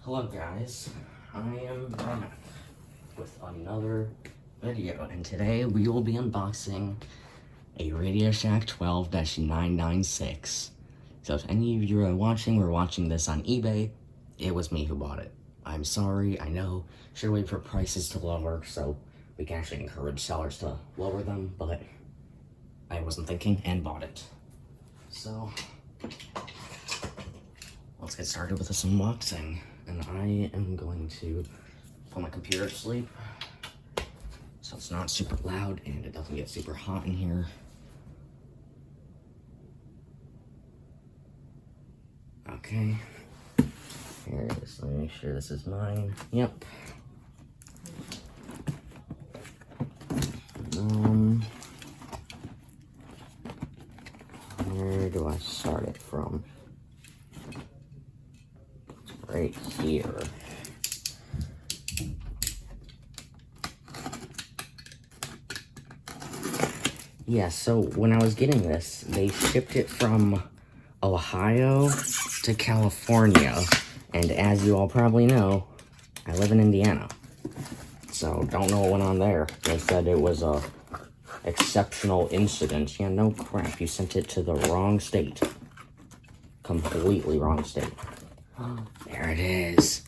Hello guys, I am back with another video, and today we will be unboxing a RadioShack 12-996. So if any of you are watching this on eBay, it was me who bought it. I'm sorry, I know, should wait for prices to lower so we can actually encourage sellers to lower them, but I wasn't thinking and bought it. So, let's get started with this unboxing. And I am going to put my computer to sleep so it's not super loud and it doesn't get super hot in here. Okay, here it is. Let me make sure this is mine. Yep. Where do I start it from? Right here. Yeah, so when I was getting this, they shipped it from Ohio to California, and as you all probably know, I live in Indiana, so don't know what went on there. They said it was a exceptional incident. Yeah, no crap, you sent it to the wrong state. Completely wrong state. There it is.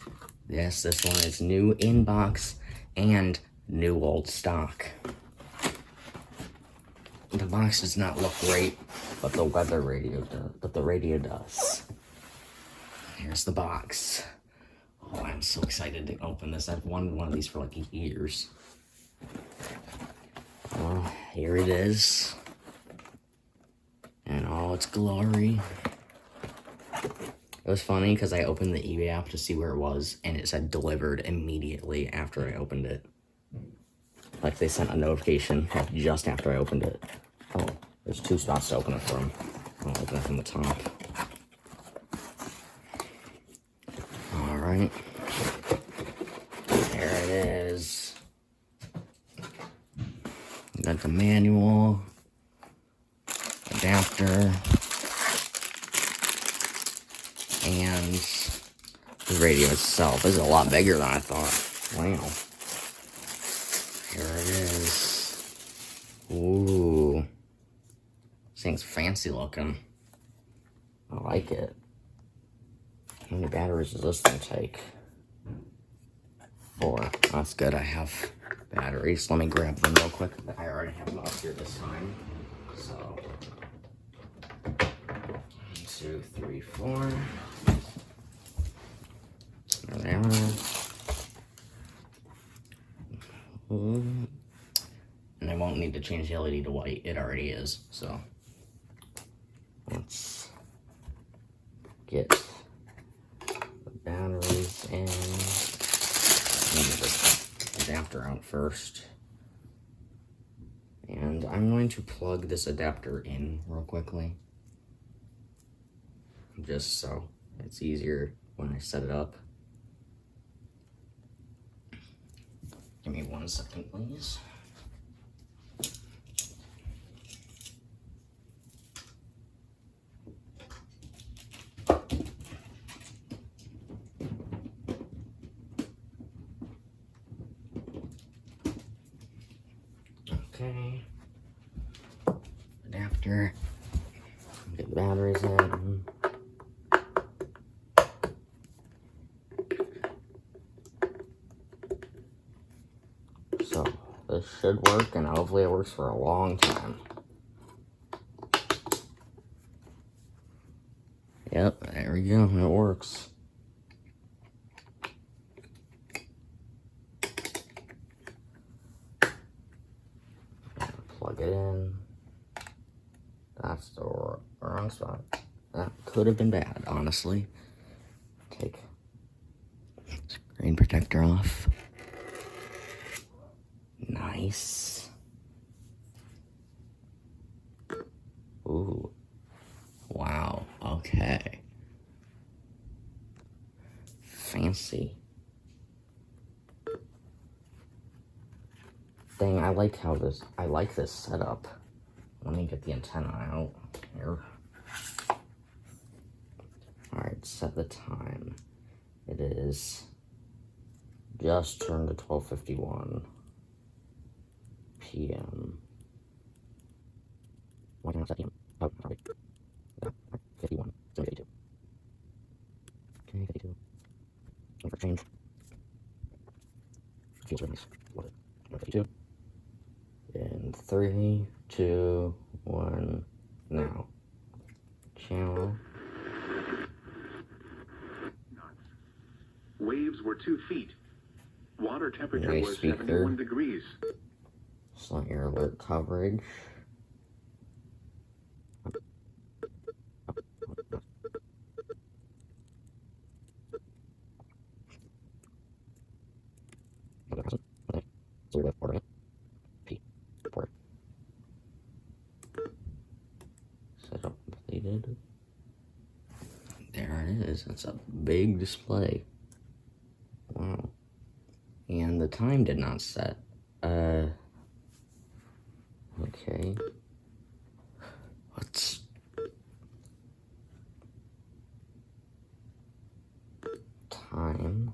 Yes, this one is new in box and new old stock. The box does not look great, but the radio does. Here's the box. Oh, I'm so excited to open this. I've wanted one of these for like years. Well, here it is. In all its glory. It was funny because I opened the eBay app to see where it was, and it said delivered immediately after I opened it. Like they sent a notification like just after I opened it. Oh, there's two spots to open it from. I'll open it from the top. Alright. There it is. Got the manual, adapter, and the radio itself. This is a lot bigger than I thought. Wow. Here it is. Ooh. This thing's fancy looking. I like it. How many batteries does this thing take? 4. That's good, I have batteries. Let me grab them real quick. I already have them up here this time. So, 1, 2, 3, 4. There they are. And I won't need to change the LED to white. It already is. So, let's get the batteries in. Let me get this adapter out first. And I'm going to plug this adapter in real quickly. Just so it's easier when I set it up. Give me 1 second, please. Okay. Adapter. Get the batteries in. So, this should work, and hopefully it works for a long time. Yep, there we go. It works. Plug it in. That's the wrong spot. That could have been bad, honestly. Take screen protector off. Nice. Ooh. Wow. Okay. Fancy. Dang, I like this setup. Let me get the antenna out here. Alright, set the time. It is just turned to 12:51 p.m. Why can't I set p.m.? Oh, sorry. 51. It's only 52. Okay, 52. Looking for change. Feels really nice. Love it. 52. In 3, 2, 1, now. Channel. Waves were 2 feet. Water temperature Nice was speaker. 71 degrees. Select your alert coverage. Setup completed. There it is. It's a big display. Wow. And the time did not set. Okay. Let's time.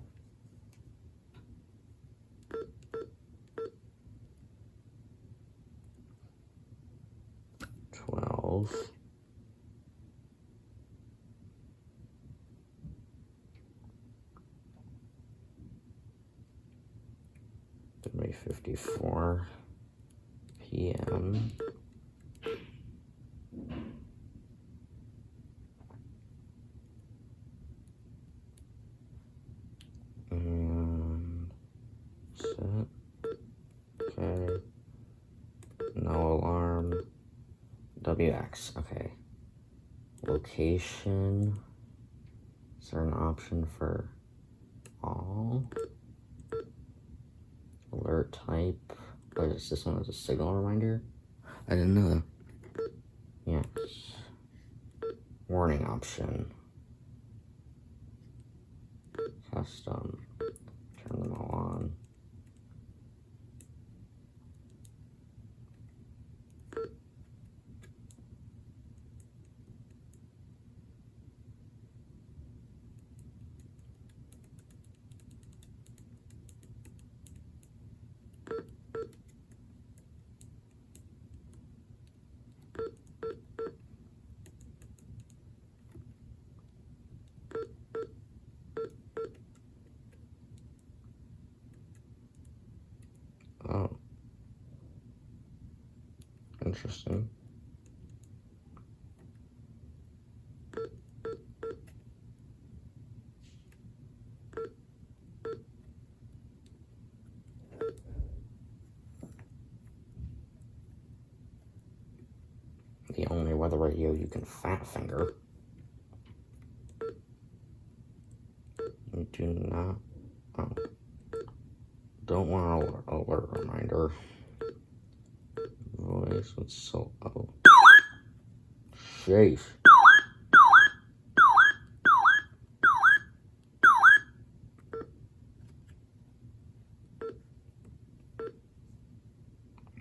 May 54 p.m. And set. Okay. No alarm. WX. Okay. Location. Is there an option for all? Alert type. Oh, is this one as a signal reminder? I didn't know that. Yes. Warning option. Custom. Turn them all on. Oh. Interesting. The only weather radio you can fat finger. You do not. Oh. Don't want an alert reminder. Voice with so. Oh. Sheesh.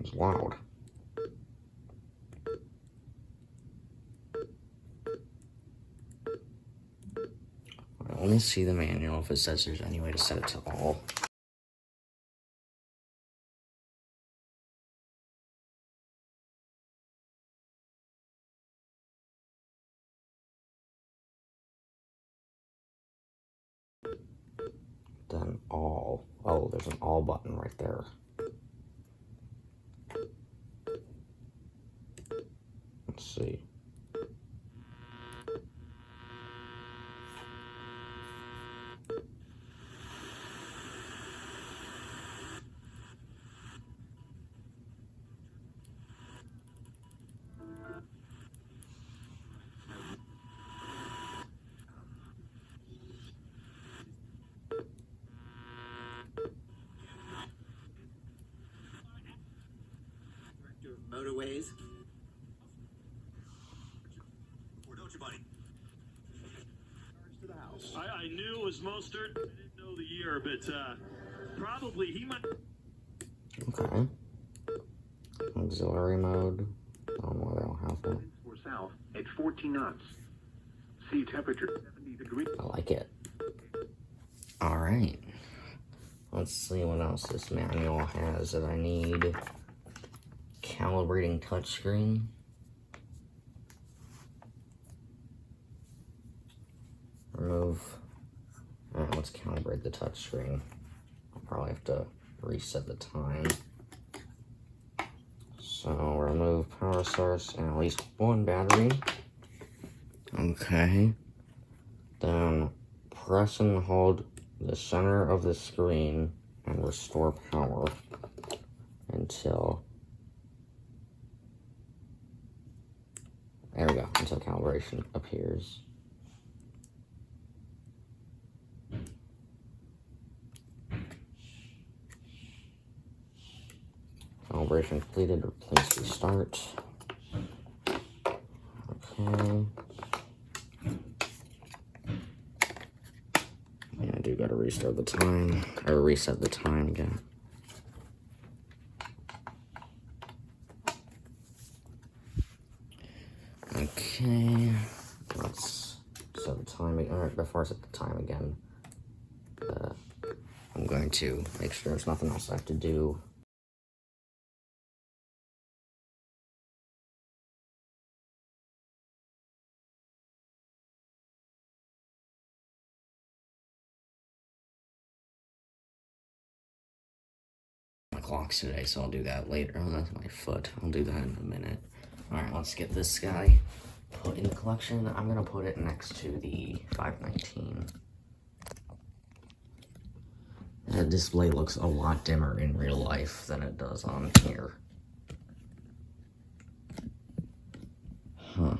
It's loud. Let me see the manual if it says there's any way to set it to all. Then all. Oh, there's an all button right there. Let's see. motorways. Or don't you, buddy? To the house. I knew it was Mostert. I didn't know the year, but probably he might. Okay. Auxiliary mode. I don't know why they don't have that. Or south at 14 knots. Sea temperature 70 degrees. I like it. Alright. Let's see what else this manual has that I need. Calibrating touchscreen. Remove. Alright, let's calibrate the touchscreen. I'll probably have to reset the time. So, remove power source and at least one battery. Okay. Then press and hold the center of the screen and restore power until, there we go, until calibration appears. Calibration completed, please restart. Okay. Yeah, I do gotta restart the time, or reset the time again. Okay, let's set the time again. Alright, before I set the time again, I'm going to make sure there's nothing else I have to do. Clocks today, so I'll do that later. Oh, that's my foot. I'll do that in a minute. Alright, let's get this guy put in the collection. I'm gonna put it next to the 519. The display looks a lot dimmer in real life than it does on here. Huh.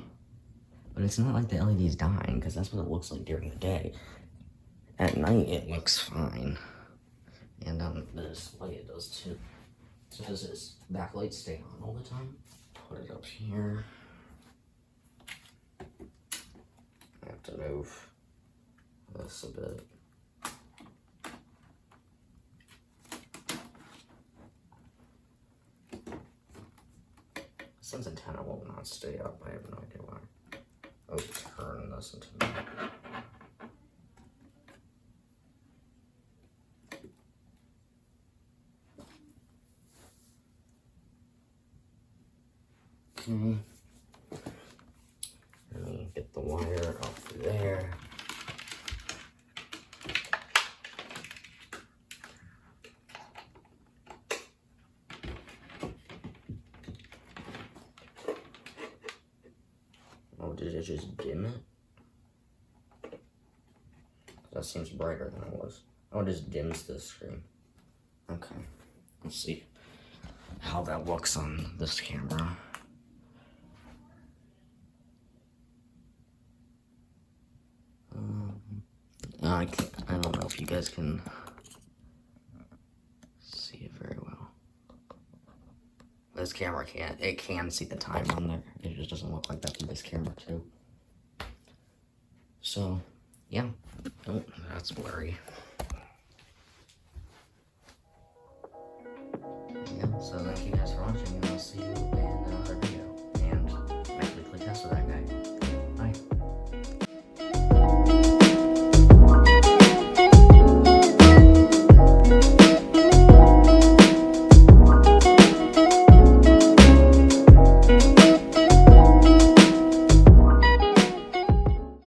But it's not like the LED's dying, because that's what it looks like during the day. At night, it looks fine. And on the display it does too. So does this backlight stay on all the time? Put it up here. I have to move this a bit. This antenna will not stay up. I have no idea why. Oh, turn this into me. Okay. Let me get the wire off there. Oh, did it just dim it? That seems brighter than it was. Oh, it just dims the screen. Okay. Let's see how that looks on this camera. I don't know if you guys can see it very well. This camera can't. It can see the time on there. It just doesn't look like that from this camera too. So, yeah. Oh, that's blurry. Yeah, so thank you guys.